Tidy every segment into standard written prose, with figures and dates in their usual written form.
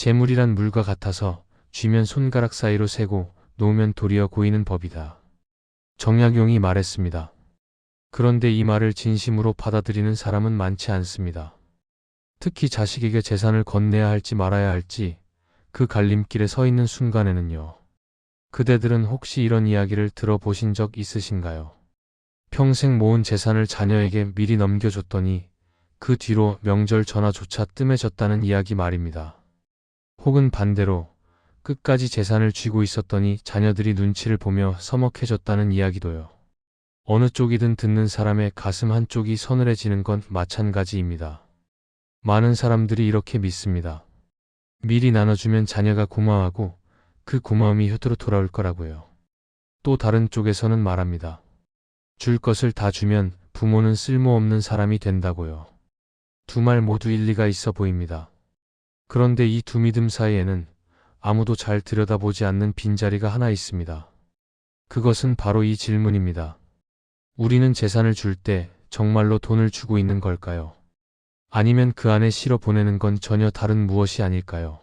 재물이란 물과 같아서 쥐면 손가락 사이로 새고 놓으면 도리어 고이는 법이다. 정약용이 말했습니다. 그런데 이 말을 진심으로 받아들이는 사람은 많지 않습니다. 특히 자식에게 재산을 건네야 할지 말아야 할지 그 갈림길에 서 있는 순간에는요. 그대들은 혹시 이런 이야기를 들어보신 적 있으신가요? 평생 모은 재산을 자녀에게 미리 넘겨줬더니 그 뒤로 명절 전화조차 뜸해졌다는 이야기 말입니다. 혹은 반대로 끝까지 재산을 쥐고 있었더니 자녀들이 눈치를 보며 서먹해졌다는 이야기도요. 어느 쪽이든 듣는 사람의 가슴 한쪽이 서늘해지는 건 마찬가지입니다. 많은 사람들이 이렇게 믿습니다. 미리 나눠주면 자녀가 고마워하고 그 고마움이 효도로 돌아올 거라고요. 또 다른 쪽에서는 말합니다. 줄 것을 다 주면 부모는 쓸모없는 사람이 된다고요. 두 말 모두 일리가 있어 보입니다. 그런데 이 두 믿음 사이에는 아무도 잘 들여다보지 않는 빈자리가 하나 있습니다. 그것은 바로 이 질문입니다. 우리는 재산을 줄 때 정말로 돈을 주고 있는 걸까요? 아니면 그 안에 실어 보내는 건 전혀 다른 무엇이 아닐까요?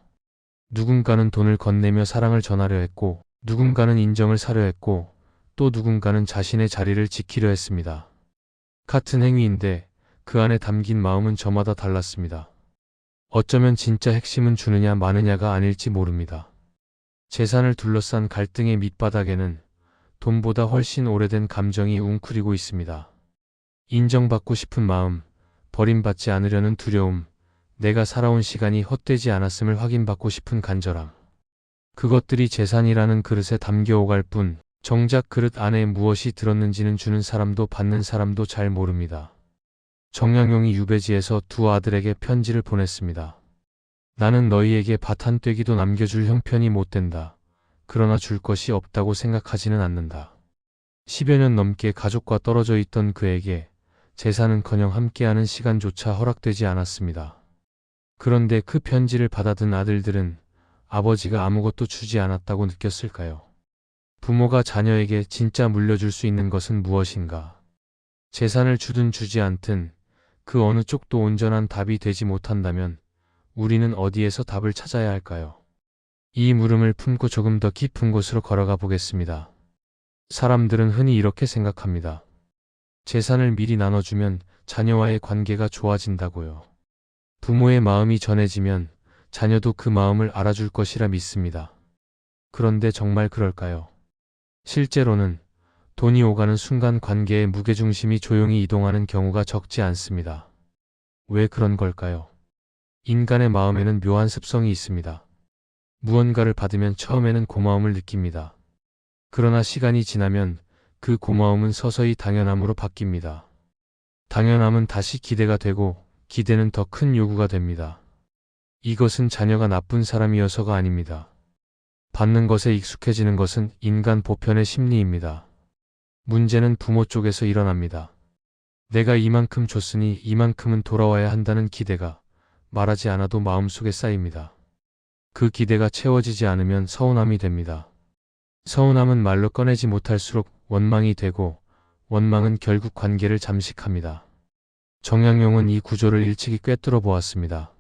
누군가는 돈을 건네며 사랑을 전하려 했고, 누군가는 인정을 사려 했고, 또 누군가는 자신의 자리를 지키려 했습니다. 같은 행위인데 그 안에 담긴 마음은 저마다 달랐습니다. 어쩌면 진짜 핵심은 주느냐 마느냐가 아닐지 모릅니다. 재산을 둘러싼 갈등의 밑바닥에는 돈보다 훨씬 오래된 감정이 웅크리고 있습니다. 인정받고 싶은 마음, 버림받지 않으려는 두려움, 내가 살아온 시간이 헛되지 않았음을 확인받고 싶은 간절함. 그것들이 재산이라는 그릇에 담겨오갈 뿐 정작 그릇 안에 무엇이 들었는지는 주는 사람도 받는 사람도 잘 모릅니다. 정약용이 유배지에서 두 아들에게 편지를 보냈습니다. 나는 너희에게 밭 한 떼기도 남겨줄 형편이 못 된다. 그러나 줄 것이 없다고 생각하지는 않는다. 10여 년 넘게 가족과 떨어져 있던 그에게 재산은커녕 함께하는 시간조차 허락되지 않았습니다. 그런데 그 편지를 받아든 아들들은 아버지가 아무것도 주지 않았다고 느꼈을까요? 부모가 자녀에게 진짜 물려줄 수 있는 것은 무엇인가? 재산을 주든 주지 않든 그 어느 쪽도 온전한 답이 되지 못한다면 우리는 어디에서 답을 찾아야 할까요? 이 물음을 품고 조금 더 깊은 곳으로 걸어가 보겠습니다. 사람들은 흔히 이렇게 생각합니다. 재산을 미리 나눠주면 자녀와의 관계가 좋아진다고요. 부모의 마음이 전해지면 자녀도 그 마음을 알아줄 것이라 믿습니다. 그런데 정말 그럴까요? 실제로는 돈이 오가는 순간 관계의 무게중심이 조용히 이동하는 경우가 적지 않습니다. 왜 그런 걸까요? 인간의 마음에는 묘한 습성이 있습니다. 무언가를 받으면 처음에는 고마움을 느낍니다. 그러나 시간이 지나면 그 고마움은 서서히 당연함으로 바뀝니다. 당연함은 다시 기대가 되고 기대는 더 큰 요구가 됩니다. 이것은 자녀가 나쁜 사람이어서가 아닙니다. 받는 것에 익숙해지는 것은 인간 보편의 심리입니다. 문제는 부모 쪽에서 일어납니다. 내가 이만큼 줬으니 이만큼은 돌아와야 한다는 기대가 말하지 않아도 마음속에 쌓입니다. 그 기대가 채워지지 않으면 서운함이 됩니다. 서운함은 말로 꺼내지 못할수록 원망이 되고 원망은 결국 관계를 잠식합니다. 정약용은 이 구조를 일찍이 꿰뚫어 보았습니다.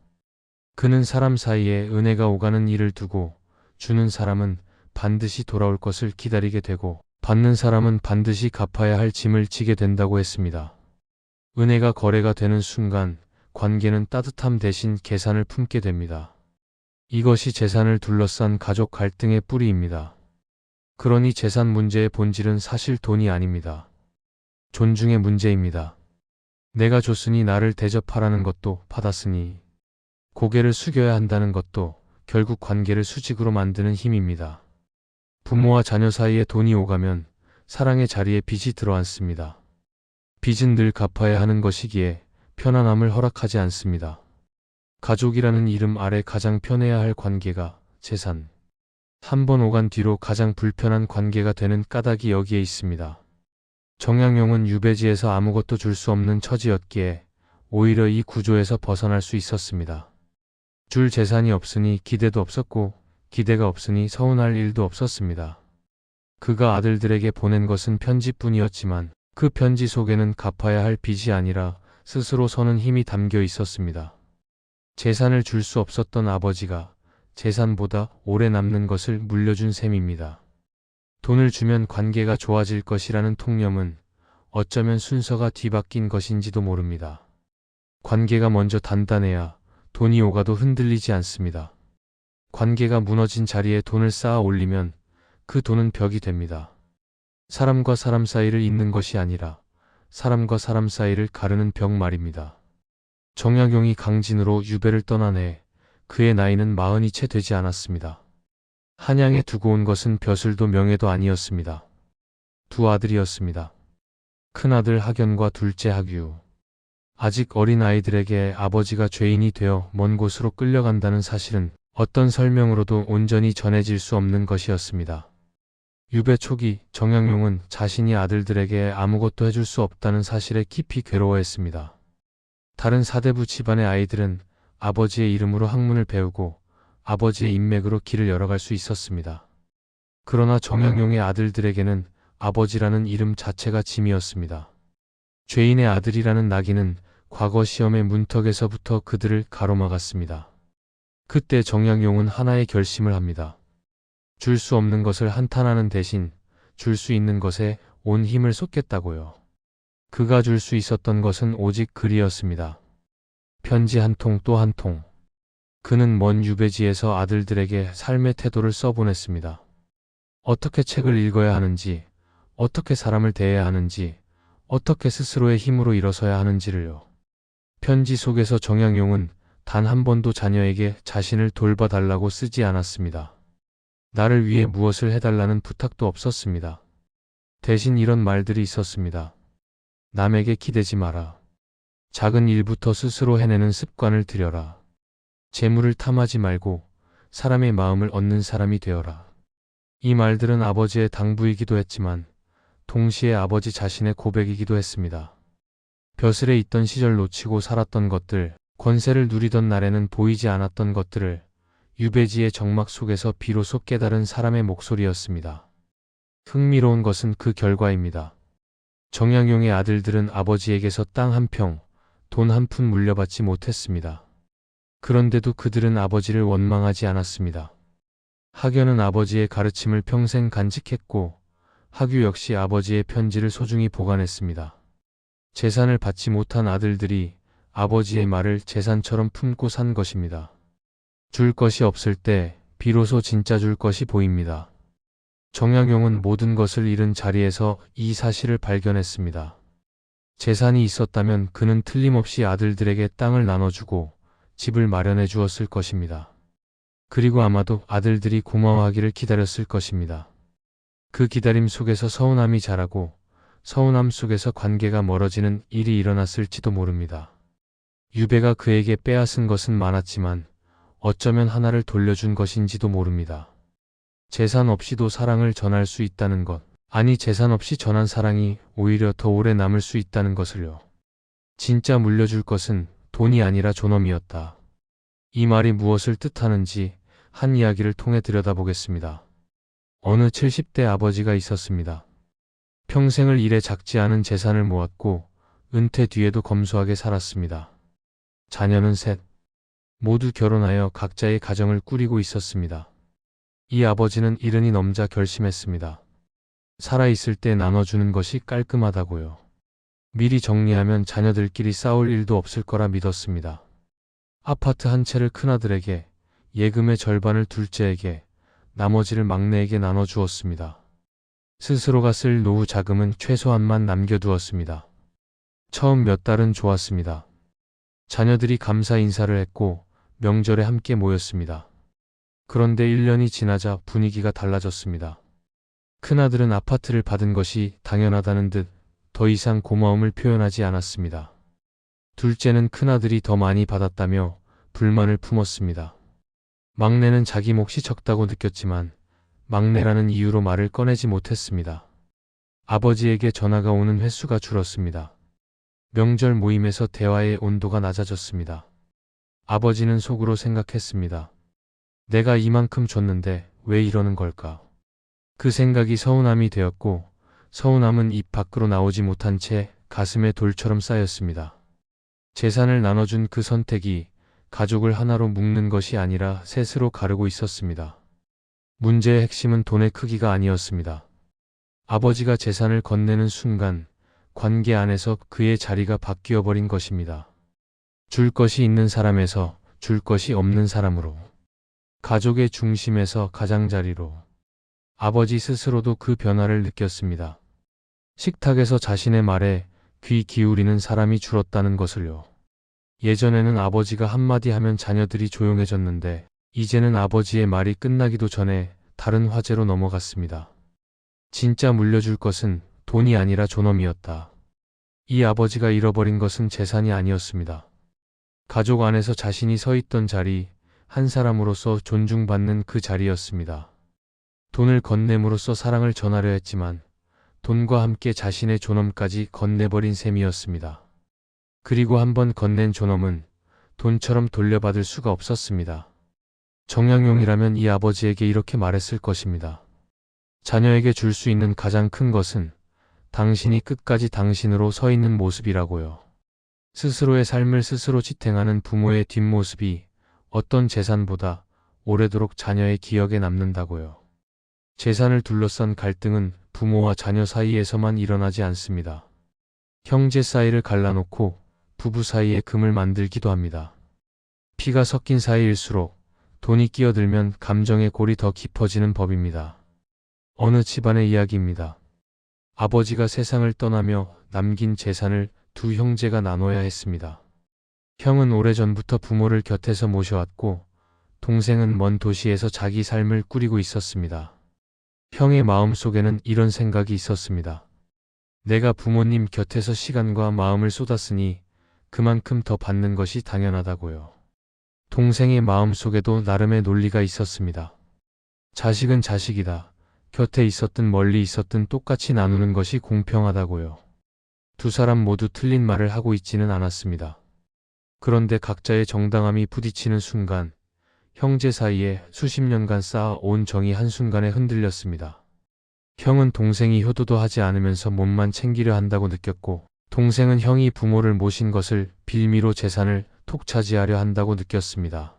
그는 사람 사이에 은혜가 오가는 일을 두고 주는 사람은 반드시 돌아올 것을 기다리게 되고 받는 사람은 반드시 갚아야 할 짐을 지게 된다고 했습니다. 은혜가 거래가 되는 순간 관계는 따뜻함 대신 계산을 품게 됩니다. 이것이 재산을 둘러싼 가족 갈등의 뿌리입니다. 그러니 재산 문제의 본질은 사실 돈이 아닙니다. 존중의 문제입니다. 내가 줬으니 나를 대접하라는 것도 받았으니 고개를 숙여야 한다는 것도 결국 관계를 수직으로 만드는 힘입니다. 부모와 자녀 사이에 돈이 오가면 사랑의 자리에 빚이 들어앉습니다. 빚은 늘 갚아야 하는 것이기에 편안함을 허락하지 않습니다. 가족이라는 이름 아래 가장 편해야 할 관계가 재산. 한 번 오간 뒤로 가장 불편한 관계가 되는 까닭이 여기에 있습니다. 정약용은 유배지에서 아무것도 줄 수 없는 처지였기에 오히려 이 구조에서 벗어날 수 있었습니다. 줄 재산이 없으니 기대도 없었고 기대가 없으니 서운할 일도 없었습니다. 그가 아들들에게 보낸 것은 편지뿐이었지만 그 편지 속에는 갚아야 할 빚이 아니라 스스로 서는 힘이 담겨 있었습니다. 재산을 줄 수 없었던 아버지가 재산보다 오래 남는 것을 물려준 셈입니다. 돈을 주면 관계가 좋아질 것이라는 통념은 어쩌면 순서가 뒤바뀐 것인지도 모릅니다. 관계가 먼저 단단해야 돈이 오가도 흔들리지 않습니다. 관계가 무너진 자리에 돈을 쌓아 올리면 그 돈은 벽이 됩니다. 사람과 사람 사이를 잇는 것이 아니라 사람과 사람 사이를 가르는 벽 말입니다. 정약용이 강진으로 유배를 떠난 해 그의 나이는 40이 채 되지 않았습니다. 한양에 두고 온 것은 벼슬도 명예도 아니었습니다. 두 아들이었습니다. 큰아들 학연과 둘째 학유. 아직 어린 아이들에게 아버지가 죄인이 되어 먼 곳으로 끌려간다는 사실은 어떤 설명으로도 온전히 전해질 수 없는 것이었습니다. 유배 초기 정약용은 자신이 아들들에게 아무것도 해줄 수 없다는 사실에 깊이 괴로워했습니다. 다른 사대부 집안의 아이들은 아버지의 이름으로 학문을 배우고 아버지의 인맥으로 길을 열어갈 수 있었습니다. 그러나 정약용의 아들들에게는 아버지라는 이름 자체가 짐이었습니다. 죄인의 아들이라는 낙인은 과거 시험의 문턱에서부터 그들을 가로막았습니다. 그때 정약용은 하나의 결심을 합니다. 줄 수 없는 것을 한탄하는 대신 줄 수 있는 것에 온 힘을 쏟겠다고요. 그가 줄 수 있었던 것은 오직 글이었습니다. 편지 한 통 또 한 통. 그는 먼 유배지에서 아들들에게 삶의 태도를 써보냈습니다. 어떻게 책을 읽어야 하는지, 어떻게 사람을 대해야 하는지, 어떻게 스스로의 힘으로 일어서야 하는지를요. 편지 속에서 정약용은 단 한 번도 자녀에게 자신을 돌봐달라고 쓰지 않았습니다. 나를 위해 무엇을 해달라는 부탁도 없었습니다. 대신 이런 말들이 있었습니다. 남에게 기대지 마라. 작은 일부터 스스로 해내는 습관을 들여라. 재물을 탐하지 말고 사람의 마음을 얻는 사람이 되어라. 이 말들은 아버지의 당부이기도 했지만 동시에 아버지 자신의 고백이기도 했습니다. 벼슬에 있던 시절 놓치고 살았던 것들, 권세를 누리던 날에는 보이지 않았던 것들을 유배지의 정막 속에서 비로소 깨달은 사람의 목소리였습니다. 흥미로운 것은 그 결과입니다. 정약용의 아들들은 아버지에게서 땅 한 평, 돈 한 푼 물려받지 못했습니다. 그런데도 그들은 아버지를 원망하지 않았습니다. 학연은 아버지의 가르침을 평생 간직했고 학유 역시 아버지의 편지를 소중히 보관했습니다. 재산을 받지 못한 아들들이 아버지의 말을 재산처럼 품고 산 것입니다. 줄 것이 없을 때 비로소 진짜 줄 것이 보입니다. 정약용은 모든 것을 잃은 자리에서 이 사실을 발견했습니다. 재산이 있었다면 그는 틀림없이 아들들에게 땅을 나눠주고 집을 마련해 주었을 것입니다. 그리고 아마도 아들들이 고마워하기를 기다렸을 것입니다. 그 기다림 속에서 서운함이 자라고 서운함 속에서 관계가 멀어지는 일이 일어났을지도 모릅니다. 유배가 그에게 빼앗은 것은 많았지만 어쩌면 하나를 돌려준 것인지도 모릅니다. 재산 없이도 사랑을 전할 수 있다는 것, 아니 재산 없이 전한 사랑이 오히려 더 오래 남을 수 있다는 것을요. 진짜 물려줄 것은 돈이 아니라 존엄이었다. 이 말이 무엇을 뜻하는지 한 이야기를 통해 들여다보겠습니다. 어느 70대 아버지가 있었습니다. 평생을 일해 작지 않은 재산을 모았고 은퇴 뒤에도 검소하게 살았습니다. 자녀는 셋. 모두 결혼하여 각자의 가정을 꾸리고 있었습니다. 이 아버지는 이른이 넘자 결심했습니다. 살아있을 때 나눠주는 것이 깔끔하다고요. 미리 정리하면 자녀들끼리 싸울 일도 없을 거라 믿었습니다. 아파트 한 채를 큰아들에게, 예금의 절반을 둘째에게, 나머지를 막내에게 나눠주었습니다. 스스로가 쓸 노후 자금은 최소한만 남겨두었습니다. 처음 몇 달은 좋았습니다. 자녀들이 감사 인사를 했고 명절에 함께 모였습니다. 그런데 1년이 지나자 분위기가 달라졌습니다. 큰아들은 아파트를 받은 것이 당연하다는 듯 더 이상 고마움을 표현하지 않았습니다. 둘째는 큰아들이 더 많이 받았다며 불만을 품었습니다. 막내는 자기 몫이 적다고 느꼈지만 막내라는 이유로 말을 꺼내지 못했습니다. 아버지에게 전화가 오는 횟수가 줄었습니다. 명절 모임에서 대화의 온도가 낮아졌습니다. 아버지는 속으로 생각했습니다. 내가 이만큼 줬는데 왜 이러는 걸까? 그 생각이 서운함이 되었고 서운함은 입 밖으로 나오지 못한 채 가슴에 돌처럼 쌓였습니다. 재산을 나눠준 그 선택이 가족을 하나로 묶는 것이 아니라 셋으로 가르고 있었습니다. 문제의 핵심은 돈의 크기가 아니었습니다. 아버지가 재산을 건네는 순간 관계 안에서 그의 자리가 바뀌어 버린 것입니다. 줄 것이 있는 사람에서 줄 것이 없는 사람으로, 가족의 중심에서 가장자리로. 아버지 스스로도 그 변화를 느꼈습니다. 식탁에서 자신의 말에 귀 기울이는 사람이 줄었다는 것을요. 예전에는 아버지가 한마디 하면 자녀들이 조용해졌는데 이제는 아버지의 말이 끝나기도 전에 다른 화제로 넘어갔습니다. 진짜 물려줄 것은 돈이 아니라 존엄이었다. 이 아버지가 잃어버린 것은 재산이 아니었습니다. 가족 안에서 자신이 서 있던 자리, 한 사람으로서 존중받는 그 자리였습니다. 돈을 건냄으로써 사랑을 전하려 했지만 돈과 함께 자신의 존엄까지 건네버린 셈이었습니다. 그리고 한번 건넨 존엄은 돈처럼 돌려받을 수가 없었습니다. 정약용이라면 이 아버지에게 이렇게 말했을 것입니다. 자녀에게 줄 수 있는 가장 큰 것은 당신이 끝까지 당신으로 서 있는 모습이라고요. 스스로의 삶을 스스로 지탱하는 부모의 뒷모습이 어떤 재산보다 오래도록 자녀의 기억에 남는다고요. 재산을 둘러싼 갈등은 부모와 자녀 사이에서만 일어나지 않습니다. 형제 사이를 갈라놓고 부부 사이에 금을 만들기도 합니다. 피가 섞인 사이일수록 돈이 끼어들면 감정의 골이 더 깊어지는 법입니다. 어느 집안의 이야기입니다. 아버지가 세상을 떠나며 남긴 재산을 두 형제가 나눠야 했습니다. 형은 오래전부터 부모를 곁에서 모셔왔고 동생은 먼 도시에서 자기 삶을 꾸리고 있었습니다. 형의 마음속에는 이런 생각이 있었습니다. 내가 부모님 곁에서 시간과 마음을 쏟았으니 그만큼 더 받는 것이 당연하다고요. 동생의 마음속에도 나름의 논리가 있었습니다. 자식은 자식이다. 곁에 있었든 멀리 있었든 똑같이 나누는 것이 공평하다고요. 두 사람 모두 틀린 말을 하고 있지는 않았습니다. 그런데 각자의 정당함이 부딪히는 순간 형제 사이에 수십 년간 쌓아온 정이 한순간에 흔들렸습니다. 형은 동생이 효도도 하지 않으면서 몸만 챙기려 한다고 느꼈고 동생은 형이 부모를 모신 것을 빌미로 재산을 톡 차지하려 한다고 느꼈습니다.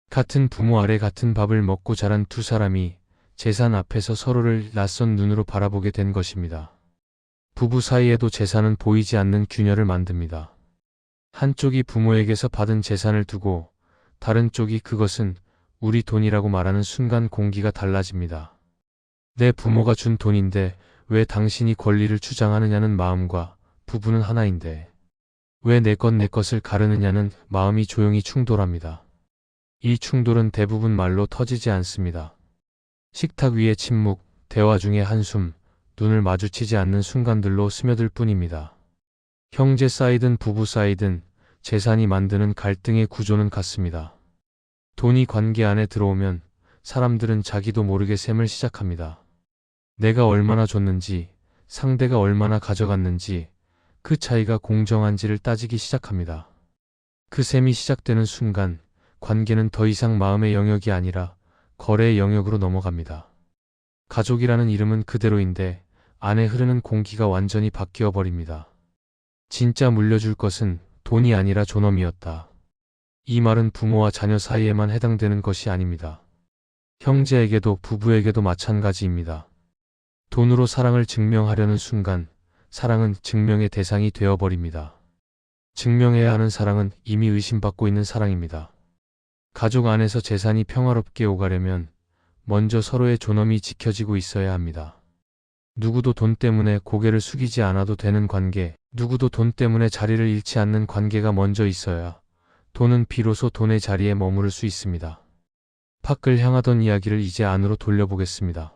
같은 부모 아래 같은 밥을 먹고 자란 두 사람이 재산 앞에서 서로를 낯선 눈으로 바라보게 된 것입니다. 부부 사이에도 재산은 보이지 않는 균열을 만듭니다. 한쪽이 부모에게서 받은 재산을 두고 다른 쪽이 그것은 우리 돈이라고 말하는 순간 공기가 달라집니다. 내 부모가 준 돈인데 왜 당신이 권리를 주장하느냐는 마음과 부부는 하나인데 왜 내 것을 가르느냐는 마음이 조용히 충돌합니다. 이 충돌은 대부분 말로 터지지 않습니다. 식탁 위의 침묵, 대화 중의 한숨, 눈을 마주치지 않는 순간들로 스며들 뿐입니다. 형제 사이든 부부 사이든 재산이 만드는 갈등의 구조는 같습니다. 돈이 관계 안에 들어오면 사람들은 자기도 모르게 셈을 시작합니다. 내가 얼마나 줬는지, 상대가 얼마나 가져갔는지, 그 차이가 공정한지를 따지기 시작합니다. 그 셈이 시작되는 순간 관계는 더 이상 마음의 영역이 아니라 거래의 영역으로 넘어갑니다. 가족이라는 이름은 그대로인데 안에 흐르는 공기가 완전히 바뀌어 버립니다. 진짜 물려줄 것은 돈이 아니라 존엄이었다. 이 말은 부모와 자녀 사이에만 해당되는 것이 아닙니다. 형제에게도 부부에게도 마찬가지입니다. 돈으로 사랑을 증명하려는 순간 사랑은 증명의 대상이 되어버립니다. 증명해야 하는 사랑은 이미 의심받고 있는 사랑입니다. 가족 안에서 재산이 평화롭게 오가려면 먼저 서로의 존엄이 지켜지고 있어야 합니다. 누구도 돈 때문에 고개를 숙이지 않아도 되는 관계, 누구도 돈 때문에 자리를 잃지 않는 관계가 먼저 있어야 돈은 비로소 돈의 자리에 머무를 수 있습니다. 밖을 향하던 이야기를 이제 안으로 돌려보겠습니다.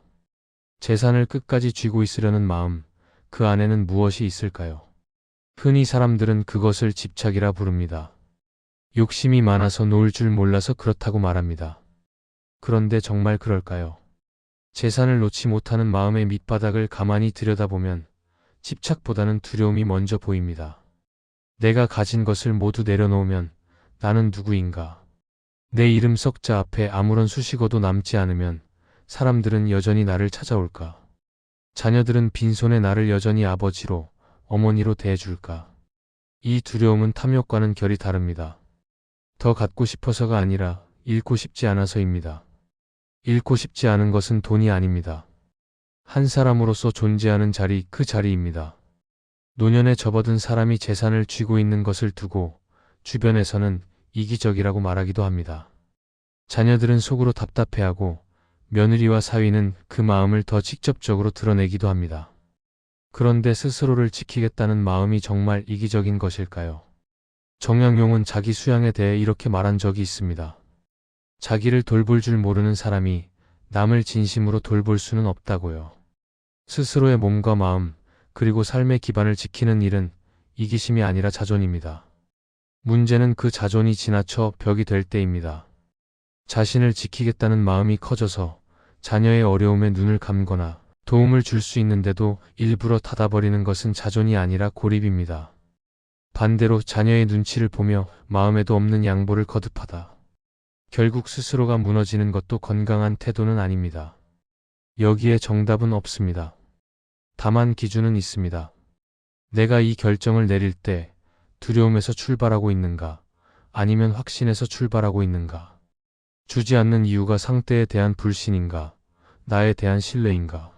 재산을 끝까지 쥐고 있으려는 마음, 그 안에는 무엇이 있을까요? 흔히 사람들은 그것을 집착이라 부릅니다. 욕심이 많아서 놓을 줄 몰라서 그렇다고 말합니다. 그런데 정말 그럴까요? 재산을 놓지 못하는 마음의 밑바닥을 가만히 들여다보면 집착보다는 두려움이 먼저 보입니다. 내가 가진 것을 모두 내려놓으면 나는 누구인가? 내 이름 석자 앞에 아무런 수식어도 남지 않으면 사람들은 여전히 나를 찾아올까? 자녀들은 빈손에 나를 여전히 아버지로, 어머니로 대해줄까? 이 두려움은 탐욕과는 결이 다릅니다. 더 갖고 싶어서가 아니라 잃고 싶지 않아서입니다. 잃고 싶지 않은 것은 돈이 아닙니다. 한 사람으로서 존재하는 자리, 그 자리입니다. 노년에 접어든 사람이 재산을 쥐고 있는 것을 두고 주변에서는 이기적이라고 말하기도 합니다. 자녀들은 속으로 답답해하고 며느리와 사위는 그 마음을 더 직접적으로 드러내기도 합니다. 그런데 스스로를 지키겠다는 마음이 정말 이기적인 것일까요? 정약용은 자기 수양에 대해 이렇게 말한 적이 있습니다. 자기를 돌볼 줄 모르는 사람이 남을 진심으로 돌볼 수는 없다고요. 스스로의 몸과 마음, 그리고 삶의 기반을 지키는 일은 이기심이 아니라 자존입니다. 문제는 그 자존이 지나쳐 벽이 될 때입니다. 자신을 지키겠다는 마음이 커져서 자녀의 어려움에 눈을 감거나 도움을 줄 수 있는데도 일부러 닫아버리는 것은 자존이 아니라 고립입니다. 반대로 자녀의 눈치를 보며 마음에도 없는 양보를 거듭하다. 결국 스스로가 무너지는 것도 건강한 태도는 아닙니다. 여기에 정답은 없습니다. 다만 기준은 있습니다. 내가 이 결정을 내릴 때 두려움에서 출발하고 있는가, 아니면 확신에서 출발하고 있는가? 주지 않는 이유가 상대에 대한 불신인가, 나에 대한 신뢰인가?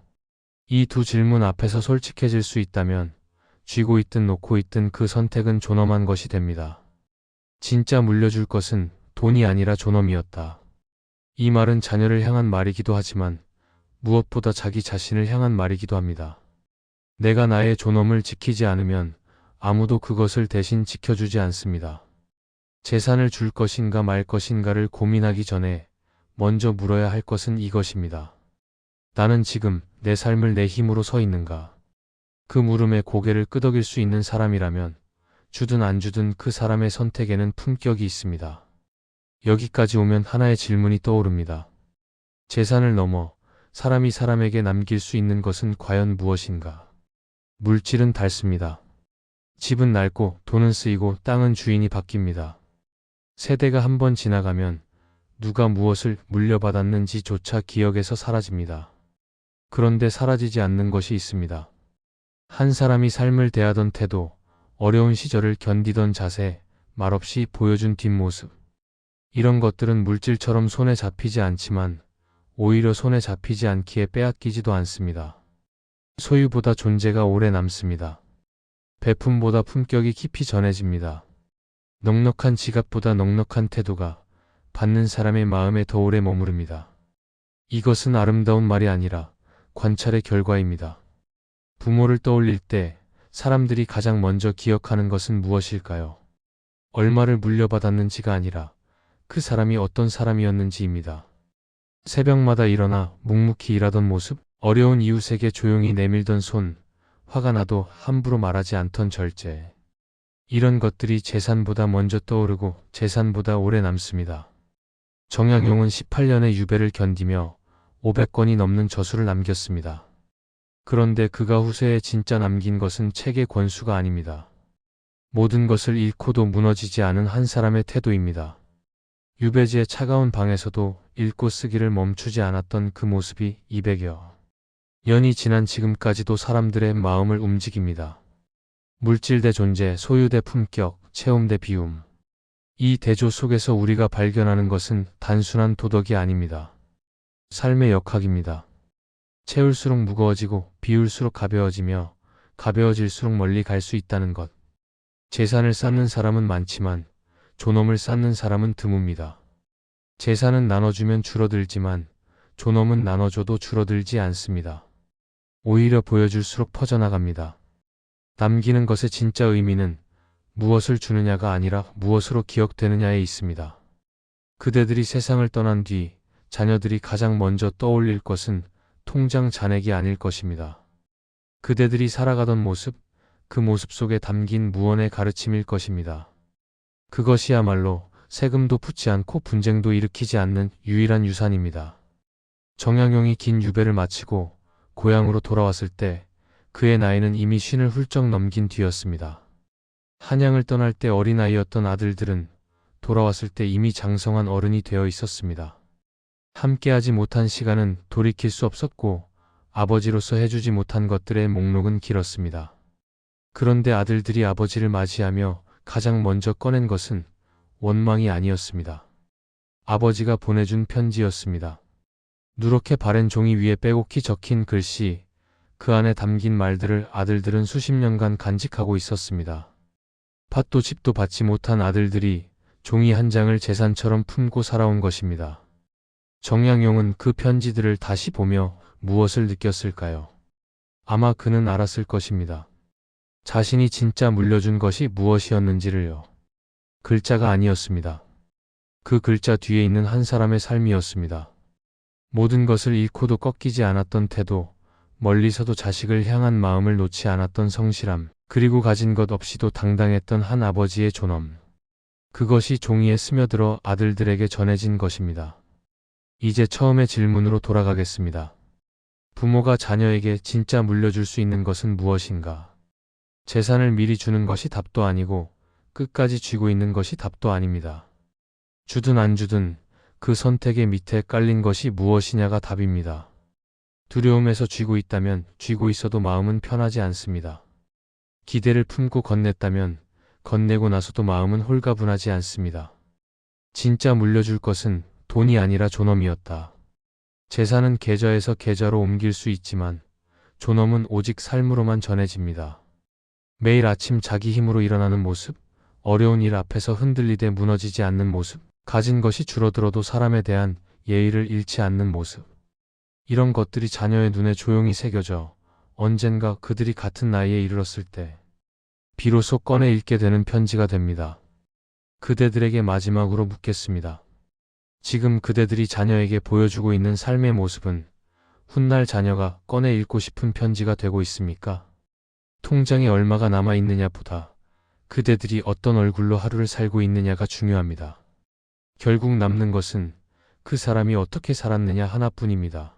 이 두 질문 앞에서 솔직해질 수 있다면 쥐고 있든 놓고 있든 그 선택은 존엄한 것이 됩니다. 진짜 물려줄 것은 돈이 아니라 존엄이었다. 이 말은 자녀를 향한 말이기도 하지만 무엇보다 자기 자신을 향한 말이기도 합니다. 내가 나의 존엄을 지키지 않으면 아무도 그것을 대신 지켜주지 않습니다. 재산을 줄 것인가 말 것인가를 고민하기 전에 먼저 물어야 할 것은 이것입니다. 나는 지금 내 삶을 내 힘으로 서 있는가? 그 물음에 고개를 끄덕일 수 있는 사람이라면 주든 안 주든 그 사람의 선택에는 품격이 있습니다. 여기까지 오면 하나의 질문이 떠오릅니다. 재산을 넘어 사람이 사람에게 남길 수 있는 것은 과연 무엇인가? 물질은 닳습니다. 집은 낡고 돈은 쓰이고 땅은 주인이 바뀝니다. 세대가 한 번 지나가면 누가 무엇을 물려받았는지조차 기억에서 사라집니다. 그런데 사라지지 않는 것이 있습니다. 한 사람이 삶을 대하던 태도, 어려운 시절을 견디던 자세, 말없이 보여준 뒷모습. 이런 것들은 물질처럼 손에 잡히지 않지만 오히려 손에 잡히지 않기에 빼앗기지도 않습니다. 소유보다 존재가 오래 남습니다. 배품보다 품격이 깊이 전해집니다. 넉넉한 지갑보다 넉넉한 태도가 받는 사람의 마음에 더 오래 머무릅니다. 이것은 아름다운 말이 아니라 관찰의 결과입니다. 부모를 떠올릴 때 사람들이 가장 먼저 기억하는 것은 무엇일까요? 얼마를 물려받았는지가 아니라 그 사람이 어떤 사람이었는지입니다. 새벽마다 일어나 묵묵히 일하던 모습, 어려운 이웃에게 조용히 내밀던 손, 화가 나도 함부로 말하지 않던 절제. 이런 것들이 재산보다 먼저 떠오르고 재산보다 오래 남습니다. 정약용은 18년의 유배를 견디며 500권이 넘는 저술을 남겼습니다. 그런데 그가 후세에 진짜 남긴 것은 책의 권수가 아닙니다. 모든 것을 잃고도 무너지지 않은 한 사람의 태도입니다. 유배지의 차가운 방에서도 읽고 쓰기를 멈추지 않았던 그 모습이 200여 년이 지난 지금까지도 사람들의 마음을 움직입니다. 물질 대 존재, 소유 대 품격, 체험 대 비움. 이 대조 속에서 우리가 발견하는 것은 단순한 도덕이 아닙니다. 삶의 역학입니다. 채울수록 무거워지고 비울수록 가벼워지며 가벼워질수록 멀리 갈 수 있다는 것. 재산을 쌓는 사람은 많지만 존엄을 쌓는 사람은 드뭅니다. 재산은 나눠주면 줄어들지만 존엄은 나눠줘도 줄어들지 않습니다. 오히려 보여줄수록 퍼져나갑니다. 남기는 것의 진짜 의미는 무엇을 주느냐가 아니라 무엇으로 기억되느냐에 있습니다. 그대들이 세상을 떠난 뒤 자녀들이 가장 먼저 떠올릴 것은 통장 잔액이 아닐 것입니다. 그대들이 살아가던 모습, 그 모습 속에 담긴 무언의 가르침일 것입니다. 그것이야말로 세금도 푸지 않고 분쟁도 일으키지 않는 유일한 유산입니다. 정약용이 긴 유배를 마치고 고향으로 돌아왔을 때 그의 나이는 이미 50을 훌쩍 넘긴 뒤였습니다. 한양을 떠날 때 어린아이였던 아들들은 돌아왔을 때 이미 장성한 어른이 되어 있었습니다. 함께하지 못한 시간은 돌이킬 수 없었고 아버지로서 해주지 못한 것들의 목록은 길었습니다. 그런데 아들들이 아버지를 맞이하며 가장 먼저 꺼낸 것은 원망이 아니었습니다. 아버지가 보내준 편지였습니다. 누렇게 바랜 종이 위에 빼곡히 적힌 글씨, 그 안에 담긴 말들을 아들들은 수십 년간 간직하고 있었습니다. 밭도 집도 받지 못한 아들들이 종이 한 장을 재산처럼 품고 살아온 것입니다. 정약용은 그 편지들을 다시 보며 무엇을 느꼈을까요? 아마 그는 알았을 것입니다. 자신이 진짜 물려준 것이 무엇이었는지를요. 글자가 아니었습니다. 그 글자 뒤에 있는 한 사람의 삶이었습니다. 모든 것을 잃고도 꺾이지 않았던 태도, 멀리서도 자식을 향한 마음을 놓지 않았던 성실함, 그리고 가진 것 없이도 당당했던 한 아버지의 존엄. 그것이 종이에 스며들어 아들들에게 전해진 것입니다. 이제 처음의 질문으로 돌아가겠습니다. 부모가 자녀에게 진짜 물려줄 수 있는 것은 무엇인가? 재산을 미리 주는 것이 답도 아니고 끝까지 쥐고 있는 것이 답도 아닙니다. 주든 안 주든 그 선택의 밑에 깔린 것이 무엇이냐가 답입니다. 두려움에서 쥐고 있다면 쥐고 있어도 마음은 편하지 않습니다. 기대를 품고 건넸다면 건네고 나서도 마음은 홀가분하지 않습니다. 진짜 물려줄 것은 돈이 아니라 존엄이었다. 재산은 계좌에서 계좌로 옮길 수 있지만 존엄은 오직 삶으로만 전해집니다. 매일 아침 자기 힘으로 일어나는 모습, 어려운 일 앞에서 흔들리되 무너지지 않는 모습, 가진 것이 줄어들어도 사람에 대한 예의를 잃지 않는 모습. 이런 것들이 자녀의 눈에 조용히 새겨져 언젠가 그들이 같은 나이에 이르렀을 때 비로소 꺼내 읽게 되는 편지가 됩니다. 그대들에게 마지막으로 묻겠습니다. 지금 그대들이 자녀에게 보여주고 있는 삶의 모습은 훗날 자녀가 꺼내 읽고 싶은 편지가 되고 있습니까? 통장에 얼마가 남아 있느냐보다 그대들이 어떤 얼굴로 하루를 살고 있느냐가 중요합니다. 결국 남는 것은 그 사람이 어떻게 살았느냐 하나뿐입니다.